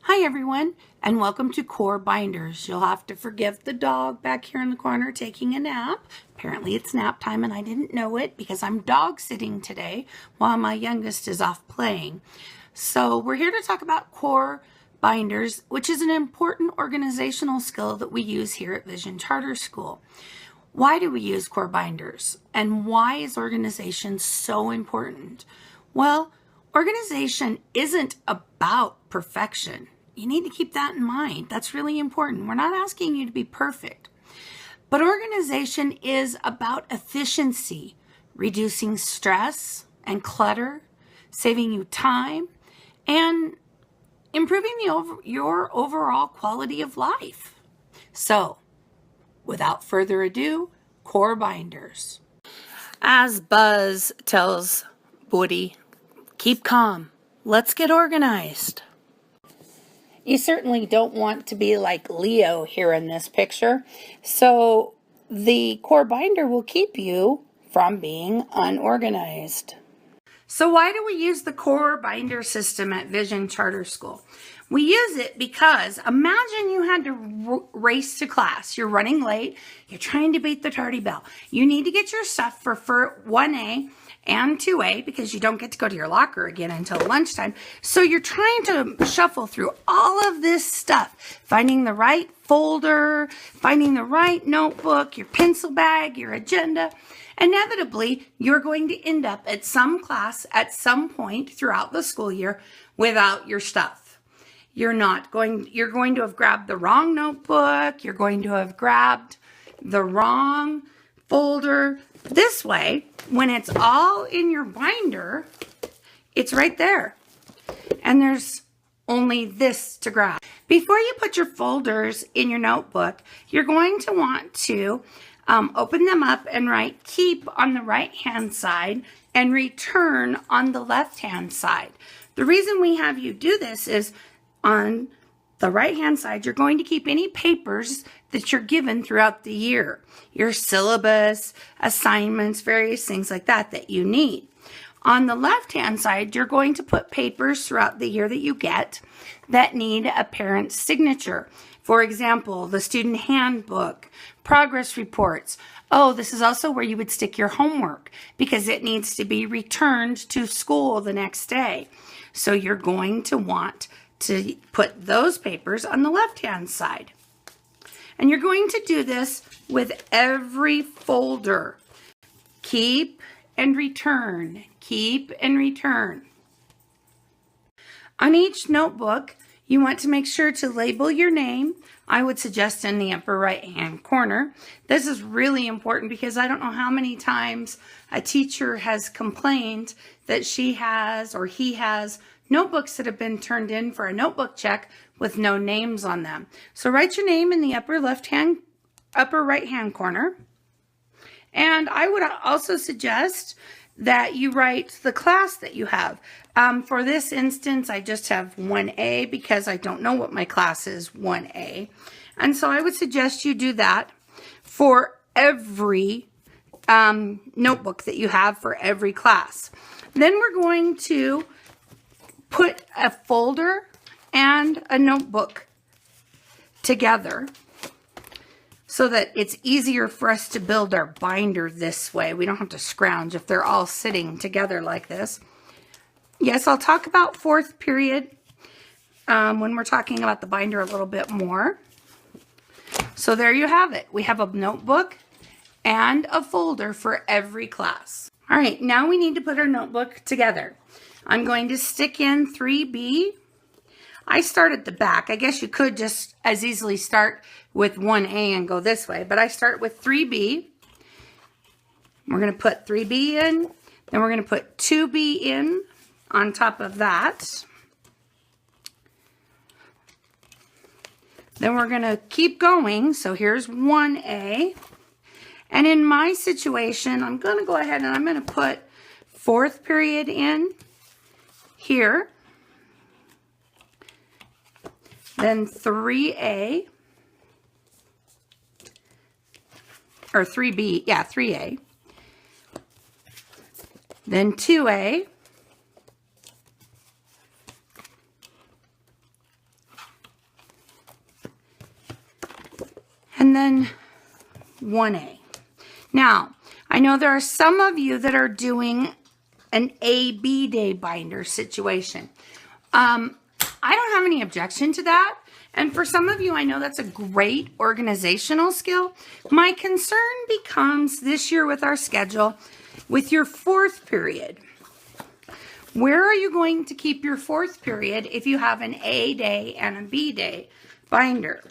Hi everyone, and welcome to Core Binders. You'll have to forgive the dog back here in the corner taking a nap. Apparently it's nap time and I didn't know it because I'm dog sitting today while my youngest is off playing. So we're here to talk about Core Binders, which is an important organizational skill that we use here at Vision Charter School. Why do we use Core Binders? And why is organization so important? Well, organization isn't about perfection. You need to keep that in mind. That's really important. We're not asking you to be perfect. But organization is about efficiency, reducing stress and clutter, saving you time, and improving your overall quality of life. So, without further ado, Core Binders. As Buzz tells Woody, keep calm. Let's get organized. You certainly don't want to be like Leo here in this picture. So the core binder will keep you from being unorganized. So why do we use the core binder system at Vision Charter School? We use it because imagine you had to race to class. You're running late. You're trying to beat the tardy bell. You need to get your stuff for 1A and 2A because you don't get to go to your locker again until lunchtime. So you're trying to shuffle through all of this stuff, finding the right folder, finding the right notebook, your pencil bag, your agenda. Inevitably, you're going to end up at some class at some point throughout the school year without your stuff. You're going to have grabbed the wrong notebook. You're going to have grabbed the wrong folder. This way, when it's all in your binder, it's right there. And there's only this to grab. Before you put your folders in your notebook, you're going to want to open them up and write keep on the right-hand side and return on the left-hand side. The reason we have you do this is on the right-hand side, you're going to keep any papers that you're given throughout the year. Your syllabus, assignments, various things like that you need. On the left-hand side, you're going to put papers throughout the year that you get that need a parent's signature. For example, the student handbook, progress reports. Oh, this is also where you would stick your homework because it needs to be returned to school the next day. So you're going to want to put those papers on the left-hand side. And you're going to do this with every folder. Keep and return. Keep and return. On each notebook, you want to make sure to label your name. I would suggest in the upper right-hand corner. This is really important because I don't know how many times a teacher has complained that she has or he has notebooks that have been turned in for a notebook check with no names on them. So write your name in the upper right-hand corner. And I would also suggest that you write the class that you have. For this instance, I just have 1A because I don't know what my class is, 1A. And so I would suggest you do that for every notebook that you have for every class. Then we're going to put a folder and a notebook together so that it's easier for us to build our binder this way. We don't have to scrounge if they're all sitting together like this. Yes, I'll talk about fourth period when we're talking about the binder a little bit more. So there you have it. We have a notebook and a folder for every class. All right, now we need to put our notebook together. I'm going to stick in 3B. I start at the back. I guess you could just as easily start with 1A and go this way, but I start with 3B. We're going to put 3B in, then we're going to put 2B in on top of that. Then we're going to keep going. So here's 1A. And in my situation, I'm going to go ahead and I'm going to put fourth period in here. Then 3A, or 3B, yeah, 3A. Then 2A. and then 1A. Now, I know there are some of you that are doing an A-B day binder situation. I don't have any objection to that. And for some of you, I know that's a great organizational skill. My concern becomes this year with our schedule, with your fourth period. Where are you going to keep your fourth period if you have an A day and a B day binder?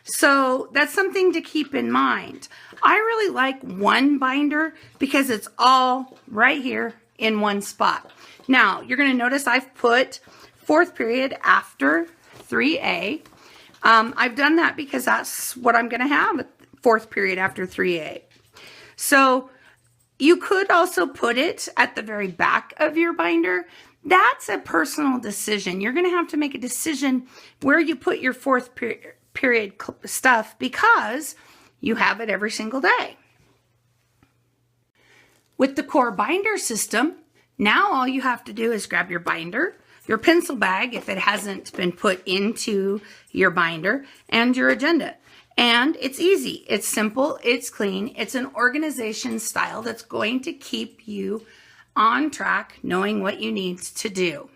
So that's something to keep in mind. I really like one binder because it's all right here in one spot. Now, you're going to notice I've put fourth period after 3A. I've done that because that's what I'm going to have, fourth period after 3A. So you could also put it at the very back of your binder. That's a personal decision. You're going to have to make a decision where you put your fourth period stuff because you have it every single day. With the core binder system, now all you have to do is grab your binder, your pencil bag if it hasn't been put into your binder, and your agenda. And it's easy, it's simple, it's clean, it's an organization style that's going to keep you on track, knowing what you need to do.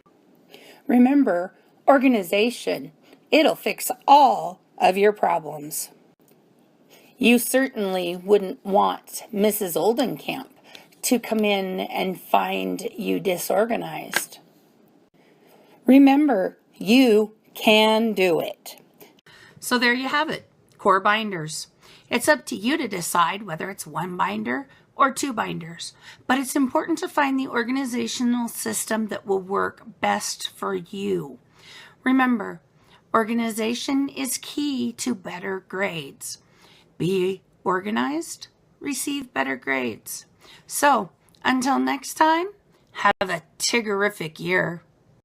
Remember, organization, it'll fix all of your problems. You certainly wouldn't want Mrs. Oldenkamp to come in and find you disorganized. Remember, you can do it. So there you have it, core binders. It's up to you to decide whether it's one binder or two binders, but it's important to find the organizational system that will work best for you. Remember, organization is key to better grades. Be organized, receive better grades. So, until next time, have a tigerific year.